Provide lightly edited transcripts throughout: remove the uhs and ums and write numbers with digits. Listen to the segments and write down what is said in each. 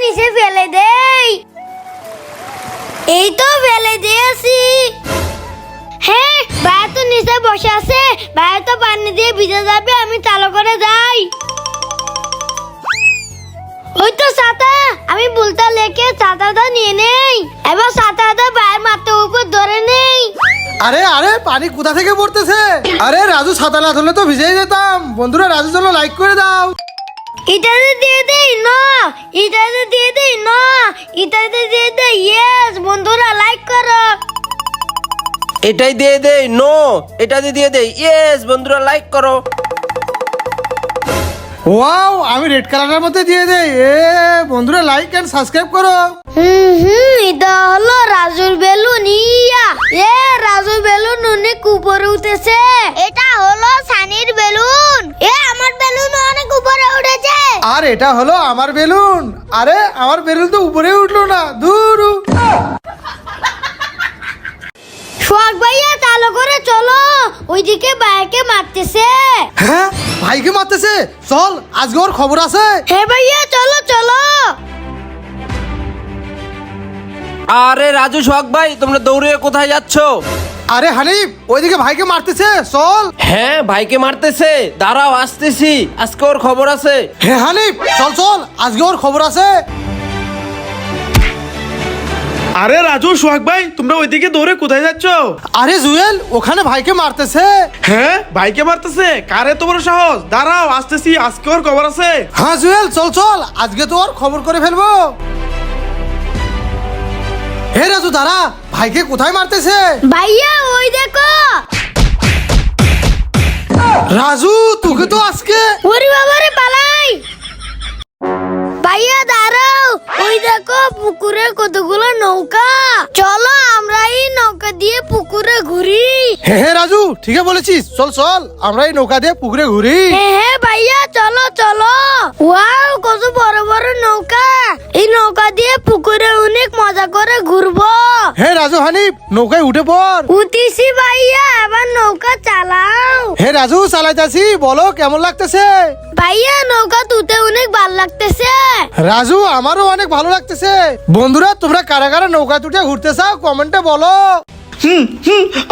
নিচে ফেলে দেই। এই তো ফেলে দিয়েছি। হ্যাঁ, ভাইয়া তো নিচে বসে আছে, ভাইয়া তো পানি দিয়ে ভিজে যাবে, আমি চালু করে যাই। ওই তো ছাতা, আমি বুলটা লেকে ছাতাটা নিয়ে নেই। এবার ছাতাটা ভাইয়ের মাথার উপর ধরে নেই। আরে আরে পানি কোথা থেকে পড়তেছে? আরে রাজু ছাতা না ধরলে তো ভিজেই যেতাম। বন্ধুরা রাজুর জন্য লাইক করে দাও। ইটাতে দিয়ে দেই না, ইটাতে দিয়ে দেই না, ইটাতে দিয়ে দেই ইয়েস। বন্ধুরা লাইক করো। এটাই দিয়ে দেই নো, এটাতে দিয়ে দেই ইয়েস। বন্ধুরা লাইক করো। ওয়াও, আমি রেড কালারের মধ্যে দিয়ে দেই। বন্ধুরা লাইক এন্ড সাবস্ক্রাইব করো। এটা হলো রাজুর বেলুন। ইয়া রাজুর বেলুন অনেক উপরে উঠেছে। এটা হলো সানির বেলুন। আমার বেলুন অনেক উপরে উঠেছে। আর এটা হলো আমার বেলুন। আরে আমার বেলুন তো উপরে উঠলো না, দূর। সোহাগ ভাইয়া চালু করে চলো, ওইদিকে ভাইকে মারতেছে। হ্যাঁ, ভাইকে মারতেছে। চল, আজকে ওর খবর আছে। হ্যাঁ ভাইয়া চলো চলো। আরে রাজু, সোহাগ ভাই, তোমরা দৌড়ে কোথায় যাচ্ছ? আরে হানিফ, ওইদিকে ভাইকে মারতেছে, চল। হ্যাঁ, ভাইকে মারতেছে, দাঁড়াও আসতেছি, আজকে ওর খবর আছে। হ্যাঁ হানিফ, চল চল, আজকে ওর খবর আছে। আরে রাজু, সোহাগ ভাই, তোমরা ওইদিকে দৌড়ে কোথায় যাচ্ছ? আরে জুয়েল, ওখানে ভাইকে মারতেছে। হ্যাঁ, ভাইকে মারতেছে? কারে তোমার সাহস? দাঁড়াও আসতেছি, আজকে ওর খবর আছে। হ্যাঁ জুয়েল, চল চল, আজকে তো ওর খবর করে ফেলবো। হে রাজু দাঁড়া, ভাইকে কোথায় মারতেছে? ভাইয়া ওই দেখো। রাজু, তোকে তো আজকে। ওরে বাবারে পালাই। ভাইয়া দাঁড়াও, ওই দেখো পুকুরে কতগুলো নৌকা। চলো আমরা এই নৌকা দিয়ে পুকুরে ঘুরি। হ্যাঁ রাজু, ঠিকই বলেছিস, চল চল, আমরা এই নৌকা দিয়ে পুকুরে ঘুরি। হ্যাঁ ভাইয়া চলো চলো। ওয়াও, কত বড় বড় নৌকা। এই নৌকা দিয়ে পুকুরে অনেক মজা করে ঘুরবো। হ্যাঁ রাজু হানিফ, নৌকায় উঠে পড়। উঠিছি ভাইয়া, এবার নৌকা চালাও। হে রাজু, চালাইতাছি, বলো কেমন লাগতেছে? ভাইয়া নৌকা তুলতে অনেক ভালো লাগতেছে। রাজু, আমারও অনেক ভালো লাগতেছে। বন্ধুরা, তোমরা কারা কারা নৌকা তুটে ঘুরতে চাও কমেন্টে বলো।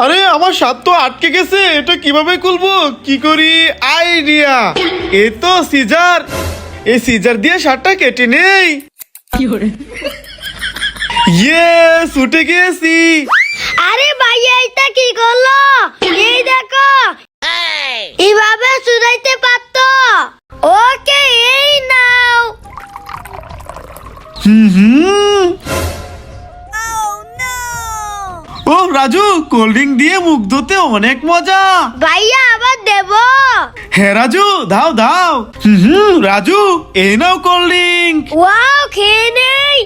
আরে আমার সাত তো আটকে গেছে, এটা কিভাবে খুলবো? কি করি? আইডিয়া, এই তো সিজার। এই সিজার দিয়ে শার্টটা কেটে নেই। ইয়েস, উঠে গেছি। আরে ভাইয়া এটা কি করলো? এই দেখো, এইভাবে চুরাইতে পারতো। ওকে, এই নাও। ও রাজু, কোল্ড ড্রিঙ্ক দিয়ে মুখ ধুতে অনেক মজা। ভাইয়া আবার দেব? হ্যাঁ রাজু, দাও দাও। রাজু, এই নাও কোল্ড ড্রিঙ্ক। ওয়াও, খেয়ে নেই।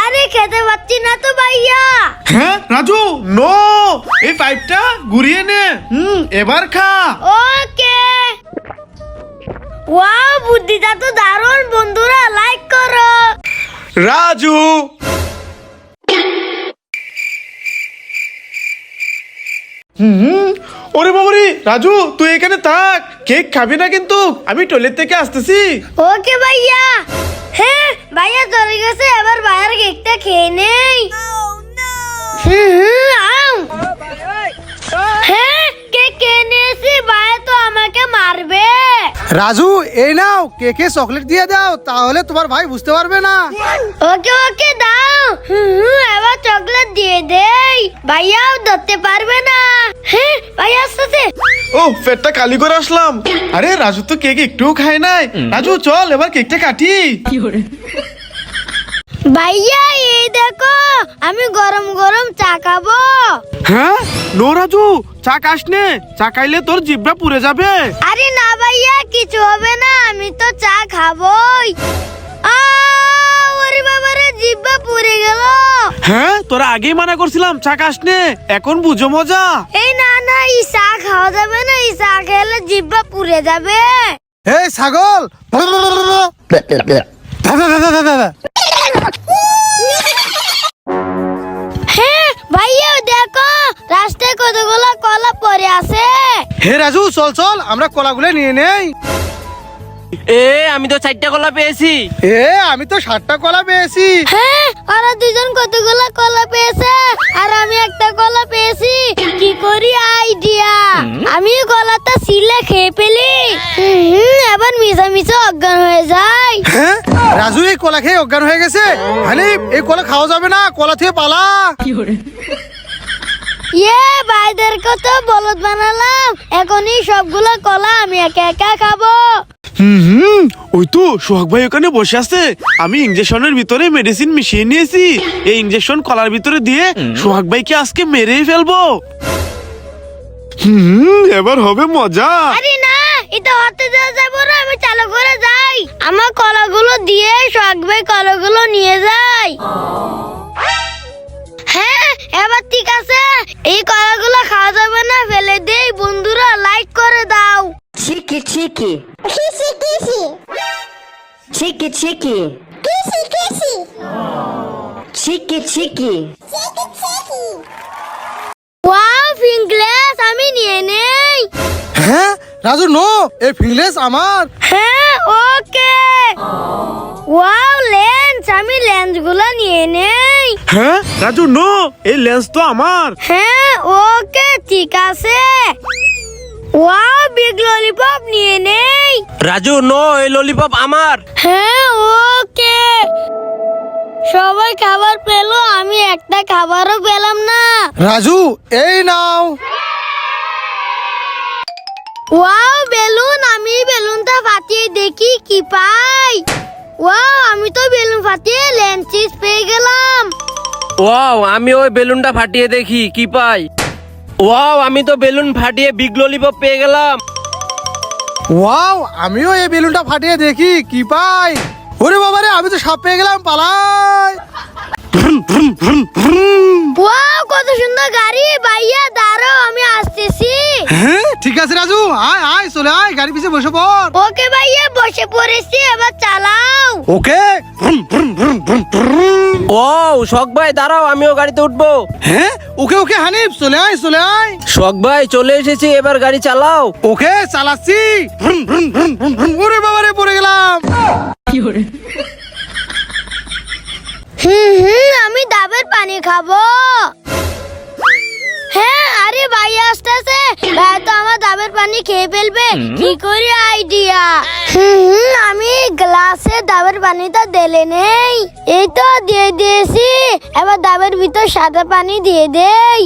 আরে খেতে পাচ্ছি না তো ভাইয়া। হ্যাঁ রাজু, নো, এই পাইপটা ঘুরিয়ে নে। এবার খা। ওকে। ওয়াও, বুদ্ধিটা তো দারুণ। বন্ধুরা লাইক করো। রাজু, ওরে বাবারে, রাজু তুই এখানে থাক, কেক খাবি না কিন্তু, আমি টয়লেট থেকে আসতেছি। ওকে ভাইয়া। হ্যাঁ ভাইয়া চলে গেছে, এবার ভাইয়ার কেকটা খেয়ে নেই। আও। হ্যাঁ, কেক খেয়ে নিয়েছি, ভাইয়া তো আমাকে মারবে। রাজু, এই নাও, কেকে চকলেট দিয়ে দাও, তাহলে তোমার ভাই বুঝতে পারবে না। ওকে ওকে দাও। এবার চকলেট দিয়ে দেই, ভাইয়াও ধরতে পারবে না। হ্যাঁ ভাইয়া আসতেছে। ও, পেটটা খালি করে আসলাম। আরে রাজু তো কেক একটুও খায় নাই। রাজু চল, এবার কেকটা কাটি। ভাইয়া এই দেখো, আমি গরম গরম চা খাবো। হ্যাঁ, নো রাজু, চা খাস নে, চা খাইলে তোর জিভটা পুড়ে যাবে। আরে না ভাইয়া, কিছু হবে না, আমি তো চা খাবোই। ওরে বাবারে, জিভটা পুড়ে গেল। হ্যাঁ, তোরা আগেই মানা করছিলাম চা খাস নে, এখন বুঝো মজা। এই না না, এই চা খাওয়া যাবে না, এই চা খেলে জিভটা পুড়ে যাবে। এই ছাগল, হ্যাঁ ভাইয়া দেখো, রাস্তায় কতগুলো কলা পড়ে আছে। হে রাজু, চল চল, আমরা কলাগুলো নিয়ে নেই। আমি তো 4টা কলা পেয়েছি। আমি তো 7টা কলা পেয়েছি। হ্যাঁ ওরা দুজন কতগুলা কলা পেয়েছে আর আমি একটা কলা পেয়েছি। কি করি আইডিয়া, আমি কলাটা ছিলে খেয়ে ফেলি। এবার মিশামিশি অজ্ঞান হয়ে যায়। হ্যাঁ রাজু এই কলা খেয়ে অজ্ঞান হয়ে গেছে। হানিফ এই কলা খাওয়া যাবে না, কলা থেকে পালা। ভাইদের কত বলদ বানালাম, এখনই সবগুলো কলা আমি একা একা খাবো। ওই তো সোহাগ ভাই ওখানে বসে আছে। আমি ইনজেকশনের ভিতরে মেডিসিন মিশিয়ে নিয়েছি। এই ইনজেকশন কলার ভিতরে দিয়ে সোহাগ ভাইকে আজকে মেরেই ফেলবো। এবার হবে মজা। আরে না, এটা হতে দেওয়া যাবে না, আমি চালু করে যাই। আমার কলাগুলো দিয়ে সোহাগ ভাই কলাগুলো নিয়ে যায়। হ্যাঁ এবার ঠিক আছে, এই কলাগুলো খাওয়া যাবে না, ফেলে দেই। বন্ধুরা লাইক করে দাও। Chiqui chiqui. কিসি কিসি Chiqui chiqui. কিসি কিসি Chiqui chiqui. ওয়াও ফিঙ্গলেস, আমি নিয়ে নেই। হ্যাঁ রাজু নো, এই ফিংলেস আমার। হ্যাঁ ওকে। ওয়াও লেন্স, আমি লেন্সগুলো নিয়ে নেই। হ্যাঁ রাজু নো, এই লেন্স তো আমার। হ্যাঁ ওকে ঠিক আছে। ওয়াও বিগ ললিপপ নিয়ে নেই। রাজু নো, এই ললিপপ আমার। হ্যাঁ ওকে। সবাই খাবার পেলো, আমি একটা খাবারও পেলাম না। রাজু এই নাও। ওয়াও বেলুন, আমি বেলুনটা ফাটিয়ে দেখি কি পাই। ওয়াও আমি তো বেলুন ফাটিয়ে লেন্সিস পেয়ে গেলাম। ওয়াও, আমি ওই বেলুনটা ফাটিয়ে দেখি কি পাই। ওয়াও, আমি তো বেলুন ফাটিয়ে বিগ ললিপপ পেয়ে গেলাম। ওয়াও আমিও এই বেলুনটা ফাটিয়ে দেখি কি পাই। ওরে বাবারে, আমি তো সাপ পেয়ে গেলাম, পালাই। ওয়াও কত সুন্দর গাড়ি। ভাইয়া দাঁড়াও, আমি আসতেছি। হ্যাঁ ঠিক আছে রাজু, আয় আয় চলে আয়, গাড়ি পিছে বসে পড়। ওকে ভাইয়া বসে পড়েছি, এবার চালাও। ওকে। ওয়াও, শখ ভাই দাঁড়াও, আমিও গাড়িতে উঠবো। হ্যাঁ ওকে ওকে হানিফ চলে আয় চলে আয়। শখ ভাই চলে এসেছি, এবার গাড়ি চালাও। ওকে চালাচ্ছি। ওরে বাবারে পড়ে গেলাম। আমি ডাবের পানি খাবো। হ্যাঁ আরে ভাইয়া আসতেছে, ভাই তো আমার ডাবের পানি খেয়ে ফেলবে। কি করি আইডিয়া, আমি গ্লাসে ডাবের পানিটা ঢেলে নেই। এই তো দিয়ে দিয়েছি, এবার ডাবের ভিতর সাদা পানি দিয়ে দেই।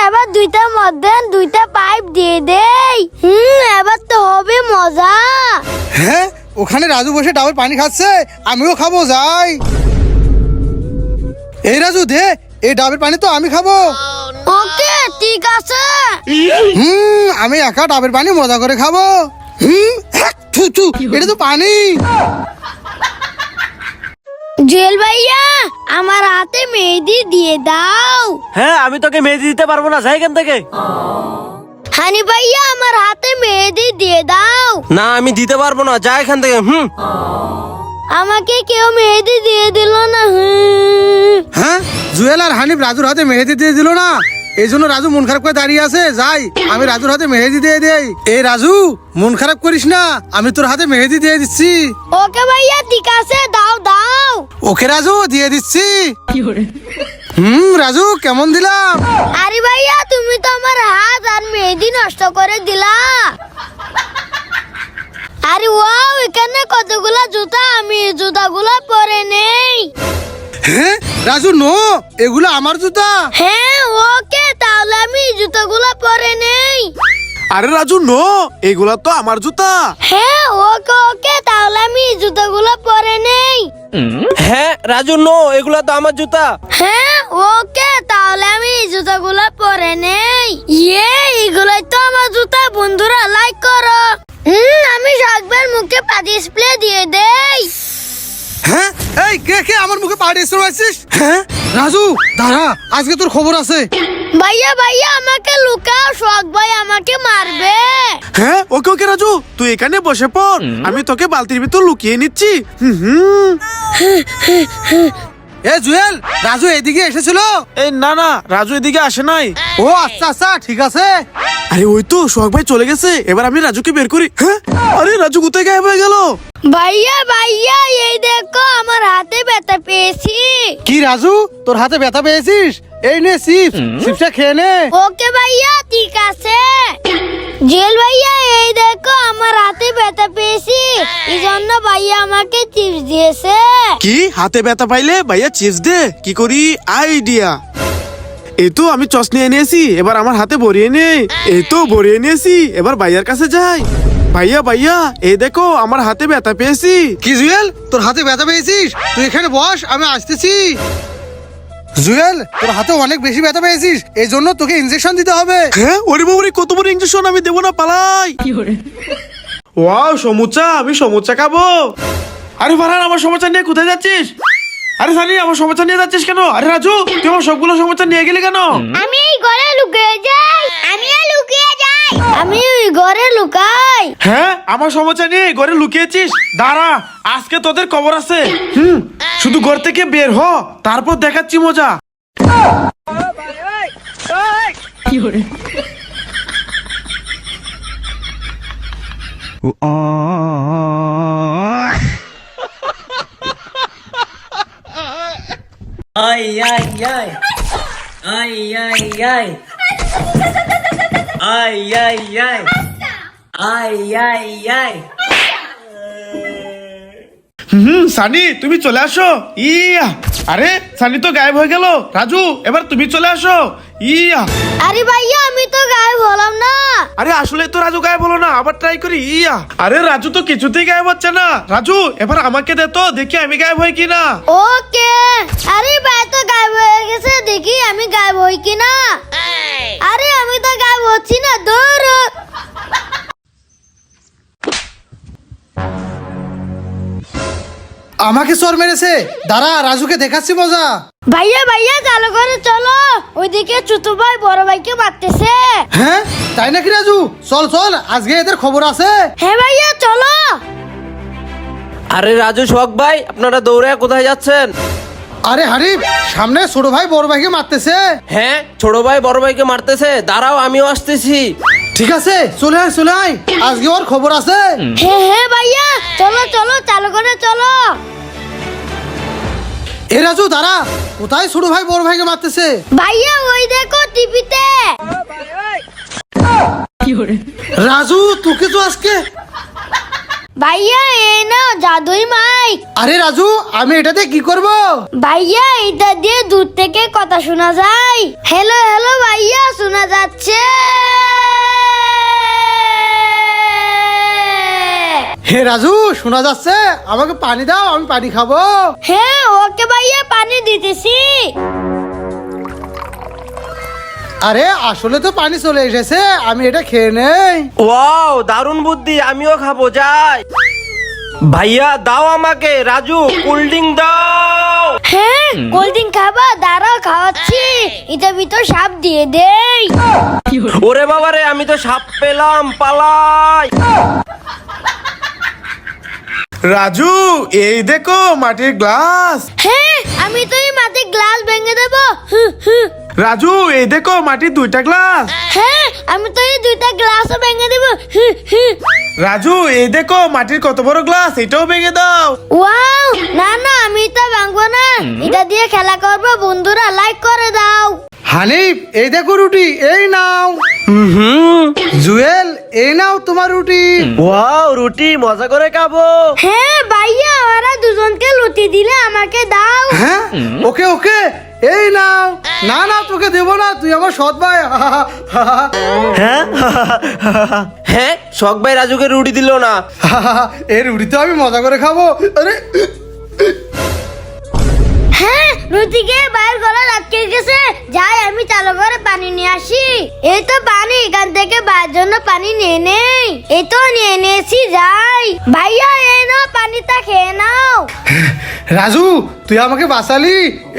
এবার দুইটার মধ্যে দুইটা পাইপ দিয়ে দেই। এবার তো হবে মজা। হ্যাঁ ওখানে রাজু বসে ডাবের পানি খাচ্ছে, আমিও খাবো, যাই। এই রাজু দে, এই ডাবের পানি তো আমি খাবো। ওকে ঠিক আছে। আমি একা ডাবের পানি মজা করে খাবো। থু থু, এটা তো পানি। জুয়েল ভাইয়া আমার হাতে মেহেদি দিয়ে দাও। হ্যাঁ, আমি তোকে মেহেদি দিতে পারবো না, যাই এখান থেকে। হানি ভাইয়া আমার হাতে মেহেদি দিয়ে দাও। না, আমি দিতে পারবো না, যা এখান থেকে। আমাকে কেউ মেহেদি দিয়ে দিল না। হ্যাঁ জুয়েল আর হানিফ রাজুর হাতে মেহেদি দিয়ে দিল না, এই জন্য রাজু মন খারাপ করে দাঁড়িয়ে আছে। যাই আমি রাজুর হাতে মেহেদি দিয়ে দেই। এই রাজু মন খারাপ করিস না, আমি তোর হাতে মেহেদি দিয়ে দিচ্ছি। ওকে ভাইয়া ঠিক আছে, দাও দাও। ওকে রাজু দিয়ে দিচ্ছি। রাজু কেমন দিলাম? আরে ভাইয়া তুমি তো আমার হাত আর মেহেদি নষ্ট করে দিলা। আরে ওয়াও, এখানে কতগুলা জুতা, আমি জুতাগুলো পরে নেই। হ্যাঁ রাজু নো, এগুলো আমার জুতা। হ্যাঁ ওকে, তাহলে আমি জুতাগুলো পরে নেই। আরে রাজু নো, এগুলা তো আমার জুতা। হ্যাঁ ওকে ওকে, তাহলে আমি জুতাগুলো পরে নেই। হ্যাঁ রাজু নো, এগুলা তো আমার জুতা। হ্যাঁ ওকে, তাহলে আমি জুতাগুলো পরে নেই। এগুলাই তো আমার জুতা। বন্ধুরা লাইক করো। আমি শখবের মুখে পাতি স্প্রে দিয়ে দেই। হ্যাঁ এই কে কে আমার মুখে পাড়ি এসেছিস? হ্যাঁ রাজু দাঁড়া, আজকে তোর খবর আছে। ভাইয়া ভাইয়া আমাকে লুকাও, শখ ভাই আমাকে মারবে। হ্যাঁ ওকে ওকে রাজু, তুই এখানে বসে পড়, আমি তোকে বালতির ভিতর লুকিয়ে নিচ্ছি। এ জুয়েল, রাজু এদিকে এসেছিল? এই না না, রাজু এদিকে আসে নাই। ও আচ্ছা আচ্ছা, ঠিক আছে। আরে ওই তো সোহাগ ভাই চলে গেছে, এবার আমি রাজুকে বের করি। হ্যাঁ, আরে রাজু কোথায় গায়েব হয়ে গেল? ভাইয়া ভাইয়া এই দেখো আমার হাতে ব্যথা পেয়েছি। কি রাজু, তোর হাতে ব্যথা পেয়েছিস? এই নে চিপস, চিপসটা খেয়ে নে। ওকে ভাইয়া, ঠিক আছে। জেল ভাইয়া এই দেখো আমার হাতে ব্যথা পেয়েছি, এই জন্য ভাইয়া আমাকে চিপস দিয়েছে। কি হাতে ব্যথা পাইলে ভাইয়া চিপস দে? কি করি আইডিয়া। এই তো আমি চস নিয়ে নিয়েছি, এবার আমার হাতে ভরিয়ে নে। এই তো ভরিয়ে নিয়েছি, এবার ভাইয়ার কাছে যাই। ভাইয়া ভাইয়া এই দেখো আমার হাতে ব্যথা পেয়েছি। কি জুয়েল, তোর হাতে ব্যথা পেয়েছিস? তুই এখানে বস, আমি আসতেছি। জুয়েল, তোর হাতে অনেক বেশি ব্যথা পেয়েছিস, এই জন্য তোকে ইনজেকশন দিতে হবে। হ্যাঁ, ওরে বাবারে, কত বড় ইনজেকশন! আমি দেবো না, পালাই। ওয়াও, সমুচা! আমি সমুচা খাবো। আরে ফারহান, আমার সমুচা নিয়ে কোথায় যাচ্ছিস? আরে সানি, আমার সমুচা নিয়ে যাচ্ছিস কেন? আরে রাজু, তুই আমার সবগুলো সমুচা নিয়ে গেলি কেন? আমি এই ঘরে লুকিয়ে যাই, আমিও লুকিয়ে যাই, আমি ওই ঘরে লুকাই। হ্যাঁ, আমার সমুচা নিয়ে ঘরে লুকিয়েছিস? দাঁড়া, আজকে তোদের খবর আছে। শুধু ঘর থেকে বের হ, তারপর দেখাচ্ছি মজা। Ay, ay, ay. Ay, ay, ay. Ay, ay, ay. Ay, ay, ay. Sunny, তুমি চলে আসো। ইয়া, আরে সানি তো গায়েব হয়ে গেল। রাজু, এবার তুমি চলে আসো। ইয়া, আরে ভাইয়া আমি তো গায়েব হলাম না। আরে আসলে তো রাজু গায়েব হলো না, আবার ট্রাই করি। ইয়া, আরে রাজু তো কিছুতেই গায়েব হচ্ছে না। রাজু, এবার আমাকে দে তো, দেখি আমি গায়েব হই কিনা। ওকে। আরে ভাই তো গায়েব হয়ে গেছে, দেখি আমি গায়েব হই কিনা। আরে আমি তো গায়েব হচ্ছি না, দৌড়। আমাকে চোর মেরেছে, দাঁড়া রাজুকে দেখাচ্ছি মজা। ভাইয়া ভাইয়া চালু করে চলো, ওইদিকে ছোট ভাই বড় ভাইকে মারতেছে। হ্যাঁ তাই নাকি রাজু? চল চল, আজকে এদের খবর আছে। হ্যাঁ ভাইয়া চলো। আরে রাজু, সোহাগ ভাই, আপনারা দৌড়ে কোথায় যাচ্ছেন? আরে হারিফ, সামনে ছোট ভাই বড় ভাইকে মারতেছে। হ্যাঁ, ছোট ভাই বড় ভাইকে মারতেছে, দাঁড়াও আমিও আসতেছি। ঠিক আছে, চলে আয় চলে আয়, আজকে ওর খবর আছে। হ্যাঁ হ্যাঁ ভাইয়া চলো চলো, চালু করে চলো। এ রাজু দাঁড়া, কোথায় ছোট ভাই বড় ভাইকে মারতেছে? ভাইয়া ওই দেখো টিভিতে। রাজু তোকে তো আজকে। ভাইয়া এই নাও জাদুই মাইক। আরে রাজু, আমি এটাতে কি করব? ভাইয়া এটা দিয়ে দূর থেকে কথা শোনা যায়। হ্যালো হ্যালো ভাইয়া, শোনা যাচ্ছে। হে রাজু, শোনা যাচ্ছে? আমাকে পানি দাও, আমি পানি খাবো। হ্যাঁ ওকে ভাইয়া, পানি দিতেছি। আরে আসলে তো পানি চলে এসেছে, আমি এটা খেয়ে নেই। ওয়াও, দারুণ বুদ্ধি, আমিও খাবো, যাই। ভাইয়া দাও আমাকে, রাজু কোল্ড ড্রিঙ্ক দাও। হ্যাঁ কোল্ড ড্রিঙ্ক খাবা? দাঁড়াও খাওয়াচ্ছি। এটা ভিতর সাপ দিয়ে দেই। ওরে বাবারে, আমি তো সাপ পেলাম, পালাই। রাজু, এই দেখো মাটির গ্লাস। হ্যাঁ আমি তো এই মাঠে গ্লাস ভেঙে দেবো। রাজু, এই দেখো মাটির দুইটা গ্লাস। হ্যাঁ আমি তো এই দুইটা গ্লাসও ভেঙে দেবো। রাজু, এই দেখো মাটির কত বড় গ্লাস, এটাও ভেঙে দাও। ওয়াও, না না আমি তো ভাঙবো না, এটা দিয়ে খেলা করবো। বন্ধুরা লাইক করে দাও। হানিফ, এই দেখো রুটি, এই নাও। জুয়েল, এই নাও তোমার রুটি। ওয়াও, রুটি মজা করে খাবো। হ্যাঁ ভাইয়া, ওরা দুজনকে লুটি দিলে আমাকে দাও। হ্যাঁ ওকে ওকে, এই নাও। না না তোকে দেবো না, তুই আমার সৎ ভাই। হ্যাঁ, সোহাগ ভাই রাজুকে রুটি দিল না। এই রুটি তো আমি মজা করে খাবো। আরে হ্যাঁ রুটিকে বাইরের গলা আটকে গেছে, যাই আমি চালু করে পানি নিয়ে আসি। এই তো পানি, এখান থেকে বাইরের জন্য পানি নিয়ে নেই। এই তো নিয়ে নিয়েছি, যাই। ভাইয়া এই নাও, পানিটা খেয়ে নাও। রাজু, তুই আমাকে বাঁচালি,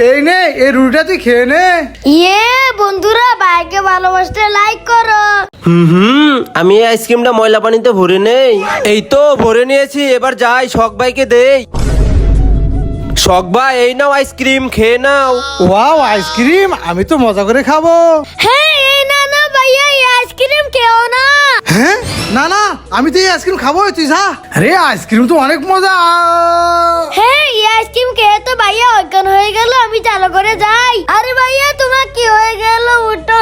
এই নে এই রুটিটা তুই খেয়ে নে। ইয়ে বন্ধুরা, ভাইকে ভালোবাসতে লাইক করো। আমি এই আইসক্রিমটা ময়লা পানিতে ভরে নেই। এই তো ভরে নিয়েছি, এবার যাই সোহাগ ভাইকে দেই। শখ ভাই এই নাও আইসক্রিম খেয়ে নাও। ওয়াও আইসক্রিম, আমি তো মজা করে খাবো। হ্যাঁ এই না না ভাইয়া এই আইসক্রিম খেও না। হ্যাঁ না না, আমি তো এই আইসক্রিম খাবো, তুই যা। আরে আইসক্রিম তো অনেক মজা। হ্যাঁ এই আইসক্রিম খেয়ে তো ভাইয়া অজ্ঞান হয়ে গেল, আমি চালু করে যাই। আরে ভাইয়া তোমার কি হয়ে গেল, উঠো।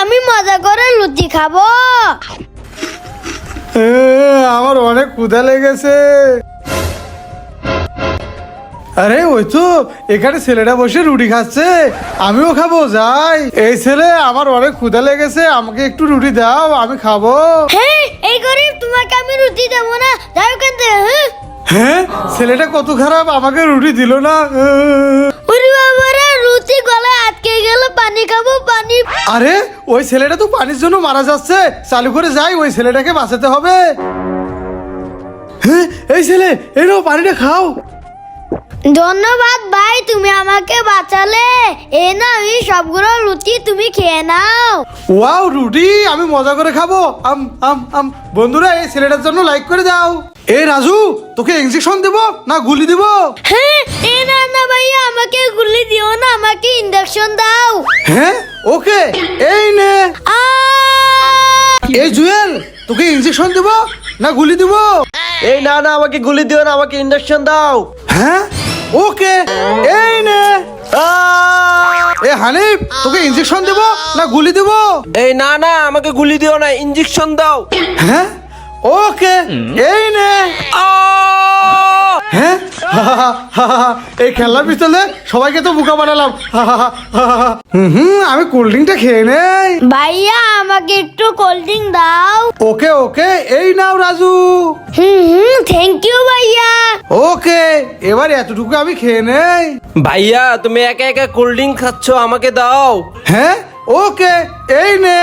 আমি মজা করে লুচি খাবো। আমার অনেক ক্ষুধা লেগেছে। আরে ওই তো এখানে ছেলেটা বসে রুটি খাচ্ছে, আমিও খাবো, যাই। এই ছেলে, আমার অনেক ক্ষুধা লেগেছে, আমাকে একটু রুটি দাও, আমি খাবো। হ্যাঁ এই গরিব, তোমাকে আমি রুটি দেবো না, যাই ওখান থেকে। হ্যাঁ ছেলেটা কত খারাপ, আমাকে রুটি দিল না। ওরে বাবারে, রুটি গলায় আটকে গেল, পানি খাবো পানি। আরে ওই ছেলেটা তো পানির জন্য মারা যাচ্ছে, চালু করে যাই, ওই ছেলেটাকে বাঁচাতে হবে। হ্যাঁ এই ছেলে, এই নাও পানিটা খাও। ধন্যবাদ ভাই, তুমি আমাকে বাঁচালে। এ না এই সবগুলো রুটি তুমি খেয়ে নাও। ওয়াও রুটি, আমি মজা করে খাবো। আম আম আম। বন্ধুরা এই ছেলেটার জন্য লাইক করে দাও। এই রাজু, তোকে ইনজেকশন দেব না গুলি দিব? হ্যাঁ এ না না ভাইয়া, আমাকে গুলি দিও না, আমাকে ইনজেকশন দাও। হ্যাঁ ওকে, এই নে। আ এই জুয়েল, তোকে ইনজেকশন দেব না গুলি দিব? এই না না, আমাকে গুলি দিও না, আমাকে ইনজেকশন দাও। হ্যাঁ ওকে, এই নে। এ হানিফ, তোকে ইনজেকশন দেব না গুলি দিব? এই না না, আমাকে গুলি দিও না, ইনজেকশন দাও। হ্যাঁ ওকে, এই নে। হ্যাঁ এই খেলনার পিস্তলে সবাইকে তো বোকা বানালাম। আমি কোল্ড ড্রিঙ্কটা খেয়ে নেই। ভাইয়া আমাকে একটু কোল্ড ড্রিঙ্ক দাও। ওকে ওকে, এই নাও রাজু। থ্যাংক ইউ ভাইয়া। ওকে, এবার এতটুকু আমি খেয়ে নেই। ভাইয়া তুমি একা একা কোল্ড ড্রিঙ্ক খাচ্ছ, আমাকে দাও। হ্যাঁ ওকে, এই নে।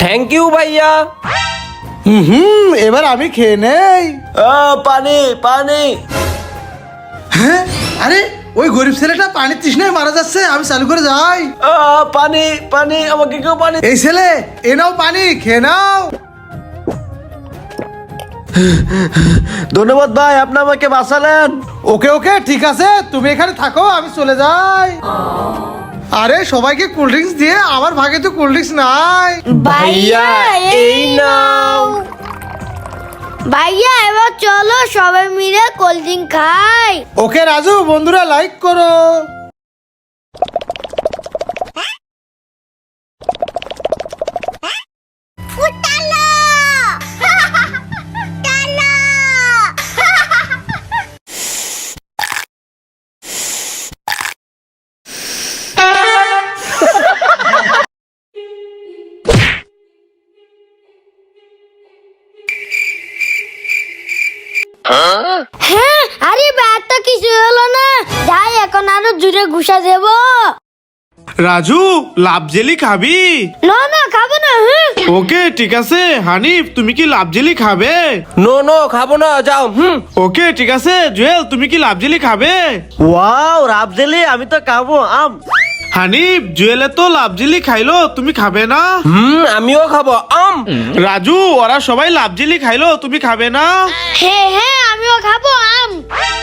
থ্যাংক ইউ ভাইয়া। এবার আমি খেয়ে নেই। পানি পানি। হ্যাঁ আরে ওই গরিব ছেলেটা পানির তৃষ্ণায় মারা যাচ্ছে, আমি চালু করে যাই। পানি পানি, আমাকে কেউ পানি। এই ছেলে, এ নাও পানি, খেয়ে নাও। ধন্যবাদ ভাই, আপনি আমাকে বাঁচালেন। ওকে ওকে, ঠিক আছে, তুমি এখানে থাকো, আমি চলে যাই। আরে সবাইকে কোল্ড ড্রিঙ্কস দিয়ে আমার ভাগে তো কোল্ড ড্রিঙ্কস নাই। ভাইয়া এই নাও। ভাইয়া এবার চলো সবাই মিলে কোল্ড ড্রিঙ্ক খাই। ওকে রাজু, বন্ধুরা লাইক করো। হ্যাঁ আরে ব্যাগটা কিছু হলো না, যাই এখন আরো জুড়ে ঘুষা দেবো। রাজু, লাভ জেলি খাবি? না না খাবো না। ওকে ঠিক আছে। হানিফ, তুমি কি লাভ জেলি খাবে? নো নো, খাবো না, যাও। ওকে ঠিক আছে। জুয়েল, তুমি কি লাভ জেলি খাবে? ওয়াও রাব জেলি, আমি তো খাবো। হানিফ, জুয়েলে তো লাভ জেলি খাইলো, তুমি খাবে না? আমিও খাবো। রাজু, ওরা সবাই লাভ জেলি খাইলো, তুমি খাবে না? হ্যাঁ হ্যাঁ আমিও খাবো আম।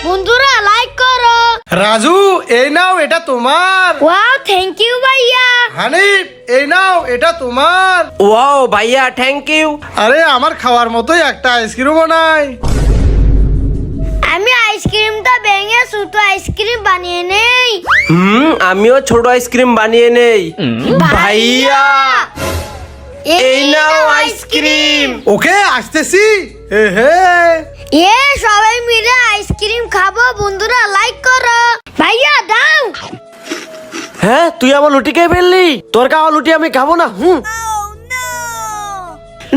বন্ধুরা লাইক করো। রাজু, এই নাও, এটা তোমার। ওয়াও থ্যাংক ইউ ভাইয়া। হানিফ, এই নাও, এটা তোমার। ওয়াও ভাইয়া, থ্যাংক ইউ। আরে আমার খাওয়ার মতোই একটা আইসক্রিমও নাই। আমি আইসক্রিমটা ভেঙে ছোট আইসক্রিম বানিয়ে নেই। আমিও ছোট আইসক্রিম বানিয়ে নেই। ভাইয়া এই নাও আইসক্রিম। ওকে আসতেছি। হে হে। এ সবাই মিলে আইসক্রিম খাবো, বন্ধুরা লাইক করো। ভাইয়া দাও। হ্যাঁ তুই আমার লুটি খেয়ে ফেললি, তোর খাওয়া লুটি আমি খাবো না।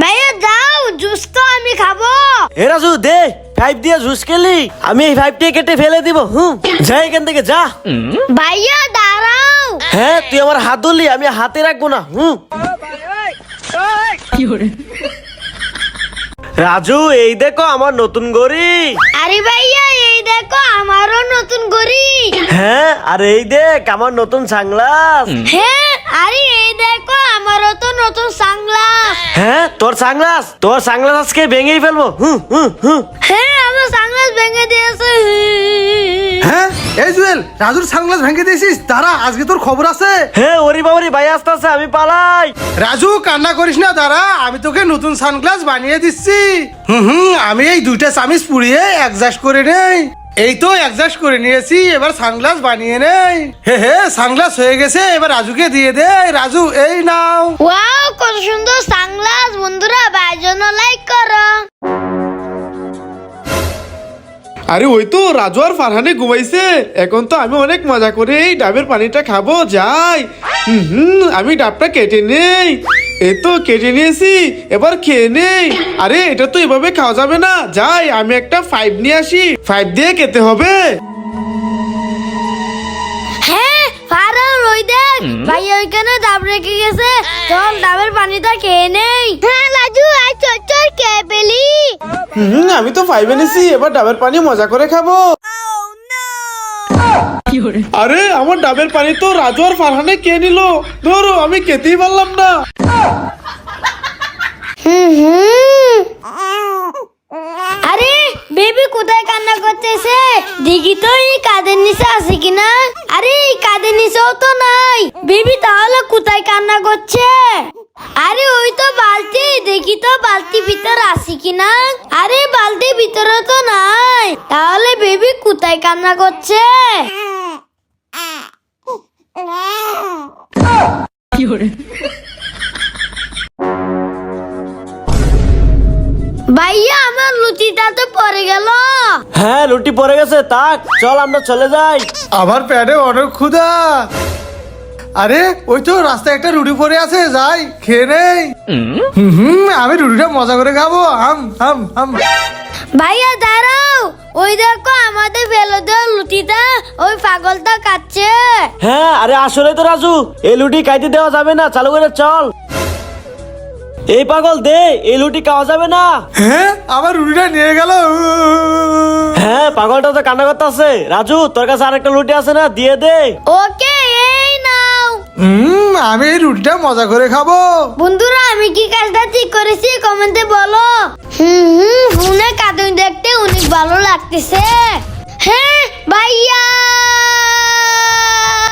ভাইয়া দাও, জুস তো আমি খাবো। হে রাজু দে, 5 দিয়ে জুস খেলি, আমি এই 5টি কেটে ফেলে দিব। যা এখান থেকে যা। ভাইয়া দাঁড়াও। হ্যাঁ তুই আমার হাত ধরলি, আমি হাতে রাখবো না। রাজু এই দেখো আমার নতুন গড়ি। আরে ভাইয়া এই দেখো আমারও নতুন ঘড়ি। হ্যাঁ আর এই দেখ আমার নতুন সানগ্লাস। হ্যাঁ আরে এই দেখো আমারও তো নতুন সানগ্লাস। হ্যাঁ তোর সানগ্লাস আজকে ভেঙেই ফেলবো। হ্যাঁ আমার সানগ্লাস ভেঙে দিয়েছে। হ্যাঁ এই জুয়েল, রাজুর সানগ্লাস ভেঙে দিয়েছিস? দাঁড়া, আজকে তোর খবর আছে। হ্যাঁ ওরি বাবারি ভাই আসতেছে, আমি পালাই। রাজু কান্না করিস না, দাঁড়া, আমি তোকে নতুন সানগ্লাস বানিয়ে দিচ্ছি। আমি এই দুইটা চামিচ পুড়িয়ে অ্যাডজাস্ট করে নেই। এই তো অ্যাডজাস্ট করে নিয়েছি, এবার সানগ্লাস বানিয়ে নেই। হে সানগ্লাস হয়ে গেছে, এবার রাজুকে দিয়ে দে। রাজু এই নাও। ওয়াও, কত সুন্দর সানগ্লাস। বন্ধুরা ভাইয়ের জন্য লাইক করো। আরে ওই তো রাজু আর ফারহানে ঘুমাইছে। এখন তো আমি অনেক মজা করে এই ডাবের পানিটা খাবো। যাই, আমি ডাবটা কেটে নেই। এই তো কেটে নিয়েছি, এবার খেয়ে নেই। আরে এটা তো এভাবে খাওয়া যাবে না। যাই, আমি একটা 5 নিয়ে আসি, 5 দিয়ে খেতে হবে। হ্যাঁ ফারান, ওই দেখ ভাইয়া ওইখানে ডাব রেখে গেছে। চল ডাবের পানিটা খেয়ে নেই। হ্যাঁ রাজু, আয় চল চল খেয়ে ফেলি। আমি তো 5 এনেছি, এবার ডাবের পানি মজা করে খাবো। আরে আমার ডাবের পানি তো রাজু আর ফারহানে খেয়ে নিল। ধরো, আমি খেতেই পারলাম না। আরে বেবি কোথায় কান্না করতেছে? দেখি তো এই কাঁধের নিচে আছে কিনা। আরে এই কাঁধের নিচেও তো নাই। বেবি তাহলে কোথায় কান্না করছে? আরে ওই তো বালতি, দেখি তো বালতি ভিতর আছে কিনা। আরে বালতির ভিতরে তো নাই। তাহলে বেবি কোথায় কান্না করছে? ভাইয়া আমার লুচিটা তো পড়ে গেল। হ্যাঁ রুটি পড়ে গেছে, তাক চল আমরা চলে যাই। আমার প্যাডে অনেক ক্ষুধা। আরে ওই তো রাস্তায় একটা রুটি পড়ে আছে, যাই খেয়ে নেই। আমি রুটিটা মজা করে খাবো। হাম হাম হাম। ভাইয়া দাঁড়াও, ওই দেখো আমাদের ফেলে দেওয়া লুচিটা ওই পাগলটা কাটছে। হ্যাঁ আরে আসলে তো রাজু, এই লুটি খাইতে দেওয়া যাবে না, চালু করে চল। এই পাগল দে, এই লুটি খাওয়া যাবে না। হ্যাঁ আমার রুটিটা নিয়ে গেল। হ্যাঁ পাগলটা তো কান্না করতে আছে। রাজু তোর কাছে আরেকটা লুটি আছে না, দিয়ে দে। ওকে এই নাও। আমি এই রুটিটা মজা করে খাবো। বন্ধুরা আমি কি কাজটা ঠিক করেছি কমেন্টে বলো। ফোনে কার্টুন দেখতে অনেক ভালো লাগতেছে। হ্যাঁ ভাইয়া।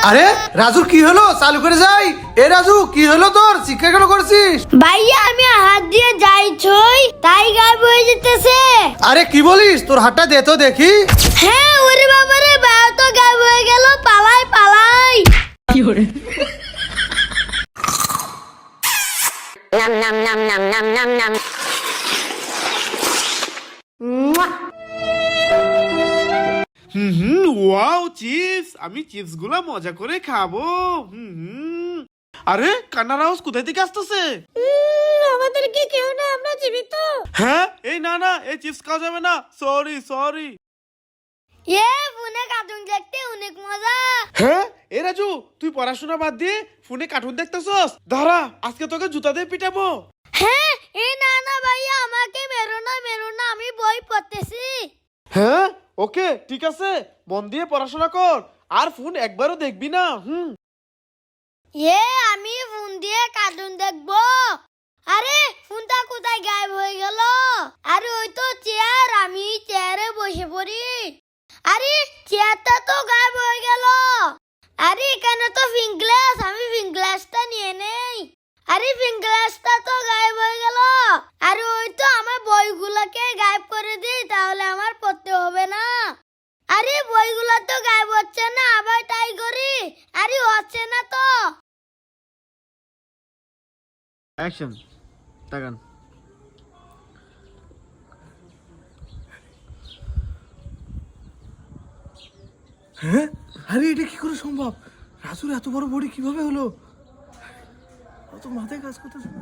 আরে রাজুর কি হলো? চালু করে যাই। এ রাজু কি হলো তোর? চিৎকার কেন করছিস? ভাইয়া আমি হাত দিয়ে যাই ছই, তাই গায়েব হয়ে যেতেছে। আরে কি বলিস? তোর হাতটা দে তো দেখি। হ্যাঁ ওরে বাবারে, ভাইয়া তো গায়েব হয়ে গেল। পালাই পালাই। ওয়াও চিপস, আমি চিপস গুলা মজা করে খাবো। আরে কান্নার আওয়াজ কোথায় থেকে আসতেছে? আমাদের কি কেউ না, আমরা জীবিত। হ্যাঁ এই না না, এই চিপস খাওয়া যাবে না। Sorry sorry. ফোনে কার্টুন দেখতে অনেক মজা। হ্যাঁ এ রাজু, তুই পড়াশোনা বাদ দিয়ে ফোনে কার্টুন দেখতেছস? দাঁড়া, আজকে তোকে জুতা দিয়ে পিটাবো। হ্যাঁ না না ভাইয়া, আমাকে মেরো না, আমি বই পড়তেছি। হ্যাঁ ওকে ঠিক আছে, মন দিয়ে পড়াশোনা কর, আর ফোন একবারও দেখবি না। আমি ফোন দিয়ে কার্টুন দেখবো। আরে ফোনটা কোথায় গায়েব হয়ে গেল? আরে ওই তো চেয়ার, আমি চেয়ারে বসে পড়ি। আরে চেয়ারটা তো গায়েব হয়ে গেল। আরে এখানে তো পিঙ্ক গ্লাস, আমি পিঙ্ক গ্লাসটা নিয়ে নেই। আরে পিঙ্ক গ্লাসটা তো গায়েব হয়ে গেল। আরে ওই তো আমার বইগুলোকে গায়েব করে দিই, তাহলে আমার পড়তে হবে না। আরে বইগুলো তো গায়েব হচ্ছে না, আবার ট্রাই করি। আরে হচ্ছে না তো। অ্যাকশন তাকান। হ্যাঁ আরে এটা কি করে সম্ভব? রাজুর এত বড় বডি কিভাবে হলো? অত মাথায় কাজ করতেছে না।